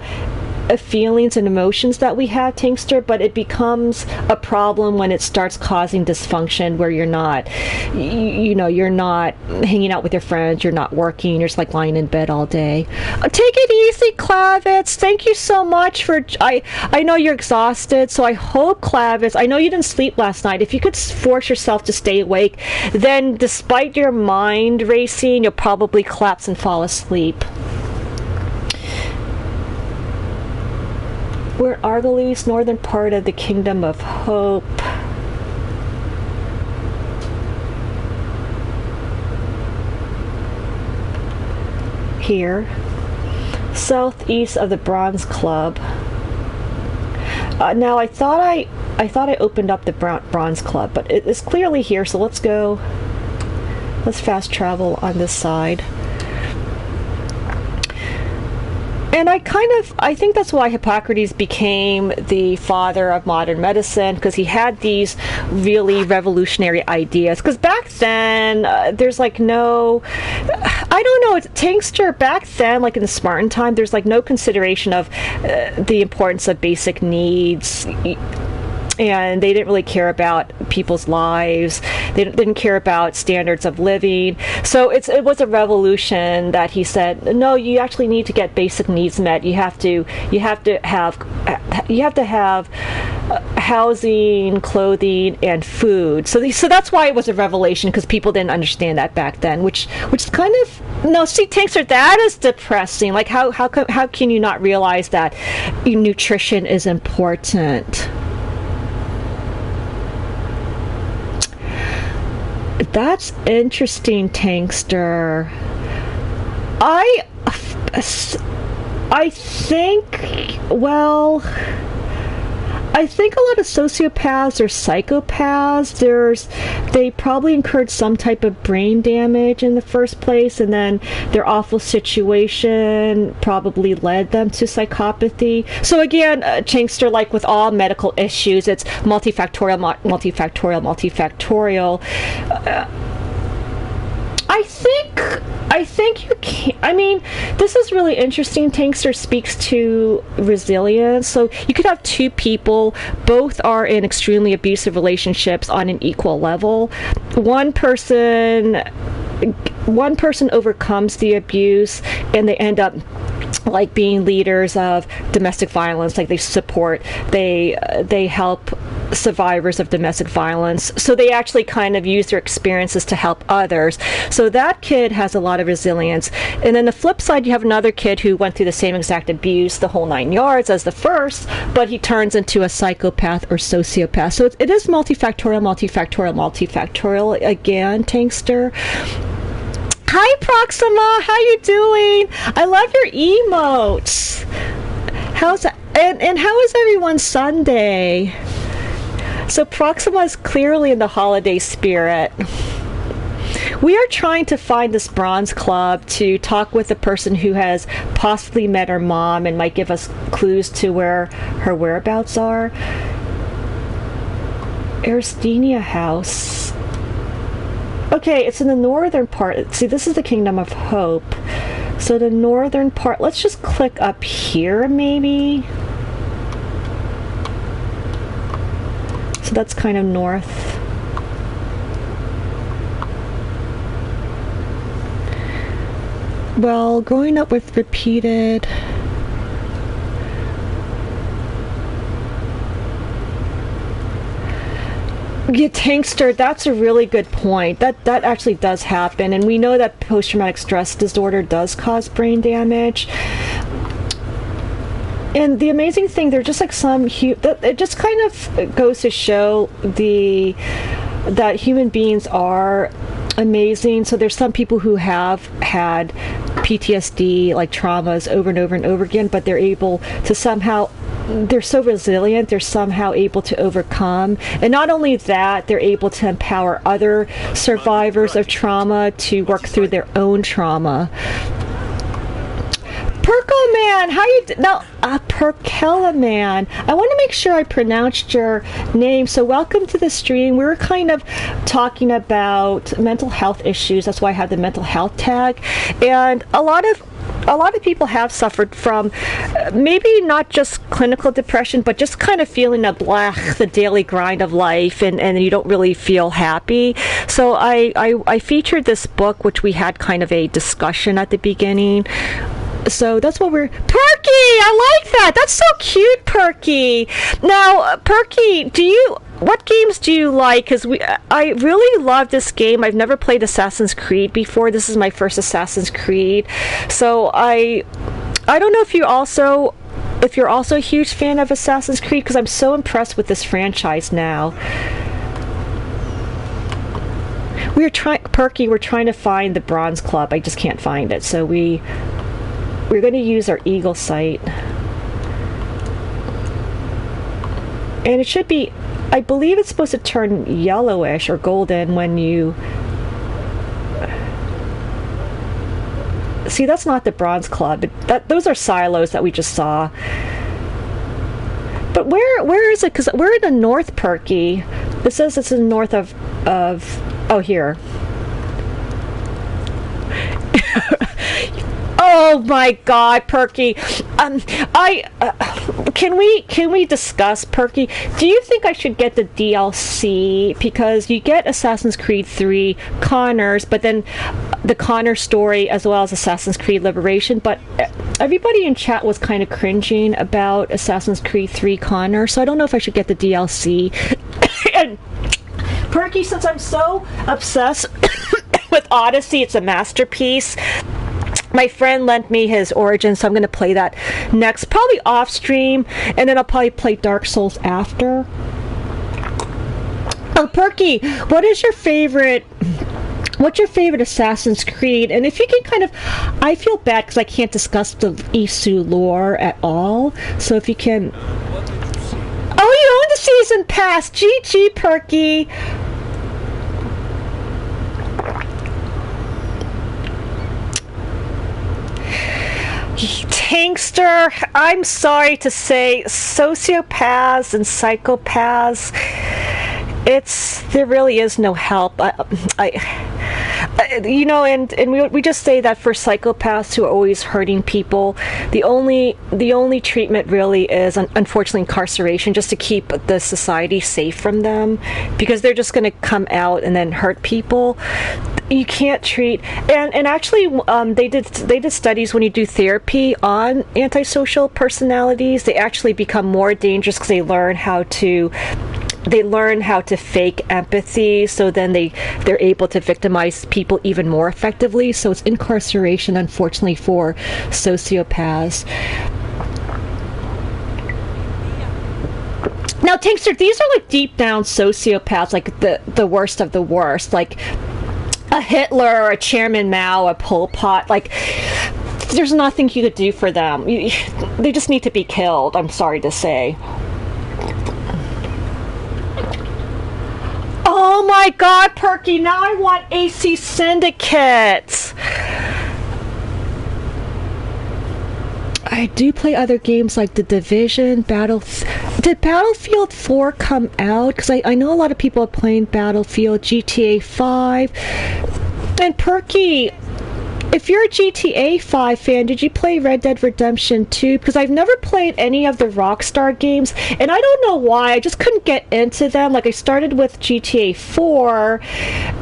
feelings and emotions that we have, Tankster, but it becomes a problem when it starts causing dysfunction, where you're not you're not hanging out with your friends, you're not working, you're just like lying in bed all day. Take it easy, Clavitz. Thank you so much for, I know you're exhausted, so I hope, Clavitz, I know you didn't sleep last night. If you could force yourself to stay awake, then despite your mind racing, you'll probably collapse and fall asleep. We're in Argolis, northern part of the Kingdom of Hope. Here, southeast of the Bronze Club. Now I thought I opened up the Bronze Club, but it's clearly here. So let's go. Let's fast travel on this side. And I think that's why Hippocrates became the father of modern medicine, because he had these really revolutionary ideas. Because back then, there's like no, I don't know, it's Tankster, back then, like in the Spartan time, there's like no consideration of the importance of basic needs. And they didn't really care about people's lives. They didn't care about standards of living. So it was a revolution that he said, no, you actually need to get basic needs met. You have to have housing, clothing, and food. So that's why it was a revelation, because people didn't understand that back then. Which is kind of, no, see, Tankster, that is depressing. Like how can you not realize that nutrition is important? That's interesting, Tankster. I think, well, I think a lot of sociopaths or psychopaths, they probably incurred some type of brain damage in the first place, and then their awful situation probably led them to psychopathy. So again, Chinkster, like with all medical issues, it's multifactorial. I think you can. I mean, this is really interesting. Tankster speaks to resilience. So you could have two people, both are in extremely abusive relationships on an equal level. One person overcomes the abuse, and they end up like being leaders of domestic violence. Like they help survivors of domestic violence, so they actually kind of use their experiences to help others. So that kid has a lot of resilience. And then the flip side, you have another kid who went through the same exact abuse, the whole 9 yards, as the first, but he turns into a psychopath or sociopath. So it is multifactorial again, Tankster. Hi Proxima, how you doing? I love your emotes. How's that? And how is everyone's Sunday? So Proxima is clearly in the holiday spirit. We are trying to find this Bronze Club to talk with a person who has possibly met her mom and might give us clues to where her whereabouts are. Aristinia House. Okay, it's in the northern part. See, this is the Kingdom of Hope. So the northern part, let's just click up here maybe. So that's kind of north. Well, growing up with repeated... Yeah, Tankster, that's a really good point. That actually does happen, and we know that post-traumatic stress disorder does cause brain damage. And the amazing thing, they're just like it just kind of goes to show that human beings are amazing. So there's some people who have had PTSD, like traumas, over and over and over again, but they're able to somehow... They're so resilient, they're somehow able to overcome. And not only that, they're able to empower other survivors of trauma to work through their own trauma. Perko Man, how you... Perkella Man. I want to make sure I pronounced your name. So welcome to the stream. We were kind of talking about mental health issues. That's why I have the mental health tag. And a lot of people have suffered from maybe not just clinical depression, but just kind of feeling the daily grind of life, and you don't really feel happy. So I featured this book, which we had kind of a discussion at the beginning. So that's what we're... Perky! I like that! That's so cute, Perky! Now, Perky, what games do you like? Because I really love this game. I've never played Assassin's Creed before. This is my first Assassin's Creed. So I don't know if you're also a huge fan of Assassin's Creed, because I'm so impressed with this franchise now. We're trying to find the Bronze Club. I just can't find it. So we're going to use our Eagle sight. And it should be... I believe it's supposed to turn yellowish or golden when you... See, that's not the Bronze Club. Those are silos that we just saw. But where is it? Because we're in the north, Perky. It says it's in the north of... Oh, here. Oh my God, Perky! Can we discuss, Perky? Do you think I should get the DLC, because you get Assassin's Creed 3 Connors, but then the Connor story as well as Assassin's Creed Liberation? But everybody in chat was kind of cringing about Assassin's Creed 3 Connor, so I don't know if I should get the DLC. And Perky, since I'm so obsessed with Odyssey, it's a masterpiece. My friend lent me his Origins, so I'm going to play that next, probably off stream, and then I'll probably play Dark Souls after. Oh, Perky, what is your favorite what's your favorite Assassin's Creed? And if you can kind of, I feel bad because I can't discuss the Isu lore at all. So if you can, oh, you own the season pass. GG, Perky. Tankster, I'm sorry to say, sociopaths and psychopaths, there really is no help. You know, and we just say that for psychopaths who are always hurting people, the only treatment really is, unfortunately, incarceration, just to keep the society safe from them, because they're just going to come out and then hurt people. You can't treat, and actually they did studies when you do therapy on antisocial personalities. They actually become more dangerous because they learn how to fake empathy, so then they're able to victimize people even more effectively. So it's incarceration, unfortunately, for sociopaths. Now, Tankster, these are like deep down sociopaths, like the worst of the worst, like a Hitler or a Chairman Mao, a Pol Pot. Like, there's nothing you could do for them. They just need to be killed, I'm sorry to say. Oh my god, Perky, now I want AC Syndicate. I do play other games like The Division, Did Battlefield 4 come out? Because I know a lot of people are playing Battlefield, GTA 5. And Perky, if you're a GTA 5 fan, did you play Red Dead Redemption 2? Because I've never played any of the Rockstar games, and I don't know why. I just couldn't get into them. Like, I started with GTA 4,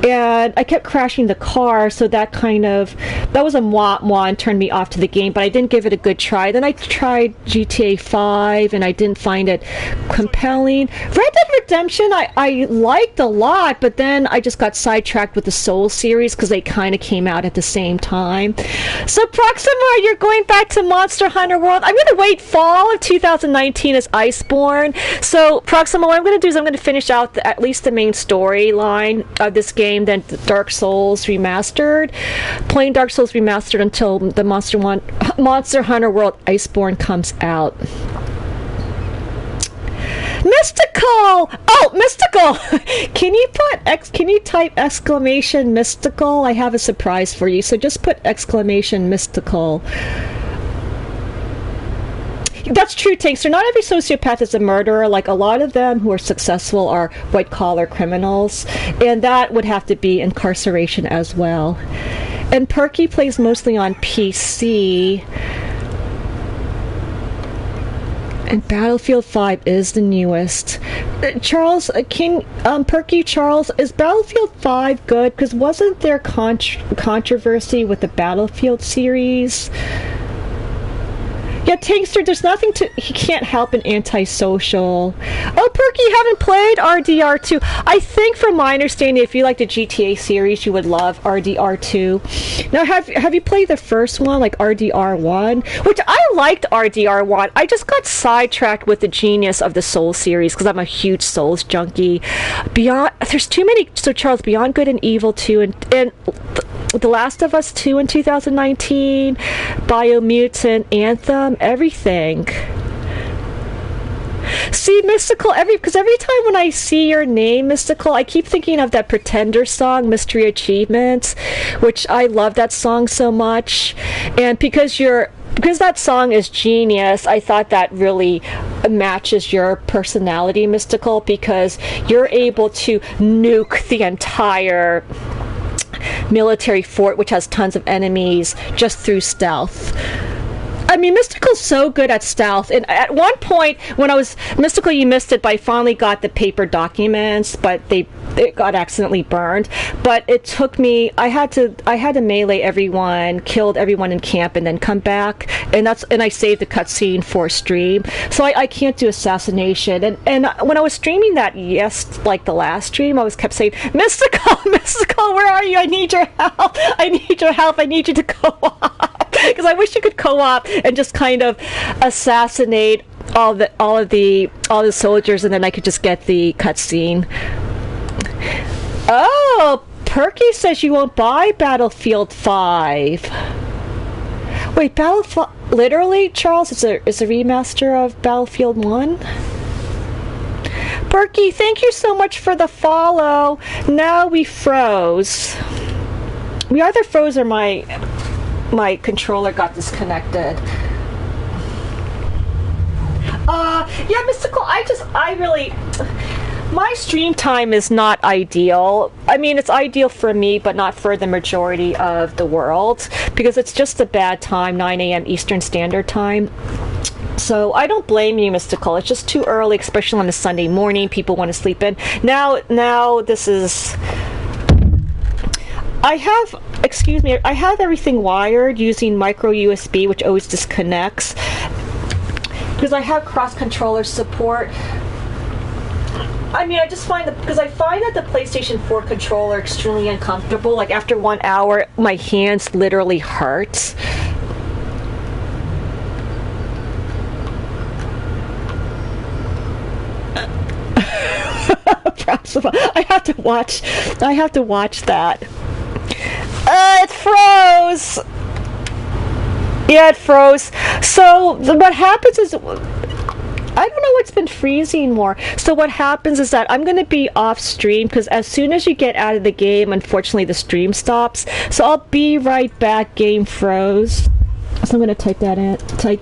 and I kept crashing the car, so that was a mwah and turned me off to the game, but I didn't give it a good try. Then I tried GTA 5, and I didn't find it compelling. Red Dead Redemption, I liked a lot, but then I just got sidetracked with the Soul series, because they kind of came out at the same time. So Proxima, you're going back to Monster Hunter World. I'm going to wait fall of 2019 as Iceborne. So Proxima, what I'm going to do is I'm going to finish out at least the main storyline of this game, then Dark Souls Remastered. Playing Dark Souls Remastered until the Monster Hunter World Iceborne comes out. Mystical! Oh, Mystical! Can you type exclamation Mystical? I have a surprise for you, so just put exclamation Mystical. That's true, Tankster. Not every sociopath is a murderer. Like, a lot of them who are successful are white-collar criminals, and that would have to be incarceration as well. And Perky plays mostly on PC. And Battlefield 5 is the newest. Charles, Perky Charles, is Battlefield 5 good? Because wasn't there controversy with the Battlefield series? Yeah, Tankster, there's nothing he can't help an antisocial. Oh, Perky, you haven't played RDR2. I think from my understanding, if you like the GTA series, you would love RDR2. Now, have you played the first one, like RDR1? Which I liked RDR1. I just got sidetracked with the genius of the Souls series, because I'm a huge Souls junkie. There's too many, so Charles, Beyond Good and Evil 2, and The Last of Us 2 in 2019, Biomutant, Anthem, everything. See, Mystical, because every time when I see your name, Mystical, I keep thinking of that Pretender song, Mystery Achievements, which I love that song so much. And because that song is genius, I thought that really matches your personality, Mystical, because you're able to nuke the entire military fort, which has tons of enemies, just through stealth. I mean, Mystical's so good at stealth, and at one point when I was Mystical, you missed it, but I finally got the paper documents, but it got accidentally burned. But it took me, I had to melee everyone, killed everyone in camp, and then come back, and I saved the cutscene for stream. So I can't do assassination, and when I was streaming that, like the last stream, I kept saying, Mystical, Mystical, where are you? I need your help. I need your help. I need you to co-op. Because I wish you could co-op and just kind of assassinate all the soldiers, and then I could just get the cutscene. Oh, Perky says you won't buy Battlefield 5. Wait, Battlefield... Literally, Charles? It's a remaster of Battlefield 1? Perky, thank you so much for the follow. Now we froze. We either froze or my controller got disconnected. Yeah, Mystical, I really... My stream time is not ideal. I mean, it's ideal for me, but not for the majority of the world, because it's just a bad time, 9 a.m. Eastern Standard Time. So I don't blame you, Mystical. It's just too early, especially on a Sunday morning. People want to sleep in. Now this is... I have everything wired using micro USB, which always disconnects, because I have cross-controller support. I mean, I just find that, because I find that the PlayStation 4 controller extremely uncomfortable. Like, after 1 hour, my hands literally hurt. I have to watch that. It froze! Yeah, it froze. So, what happens is... I don't know what's been freezing more. So what happens is that I'm going to be off stream, because as soon as you get out of the game, unfortunately the stream stops. So I'll be right back. Game froze. So I'm going to type that in. Type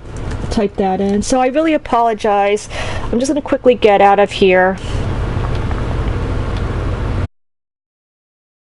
that in. So I really apologize. I'm just going to quickly get out of here.